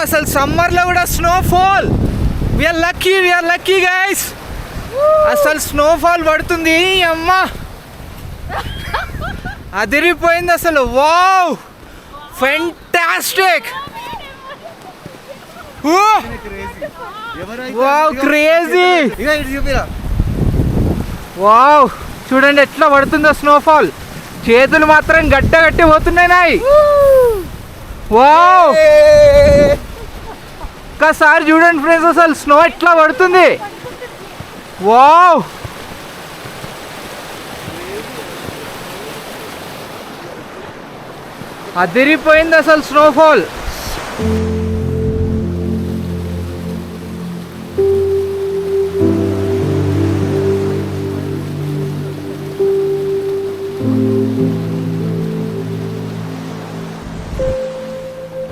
అసలు సమ్మర్లో కూడా స్నోఫాల్. We are lucky guys. అసలు స్నోఫాల్ పడుతుంది. అమ్మా అదిరిపోయింది అసలు. Wow, fantastic. Wow, crazy. Wow, చూడండి ఎట్లా పడుతుందో స్నోఫాల్. చేతులు మాత్రం గట్టి పోతున్నాయి. వావ్, ఒక్కసారి చూడండి ఫ్రెండ్స్, అసలు స్నో ఎట్లా పడుతుంది. వావ్, అదిరిపోయింది అసలు స్నోఫాల్.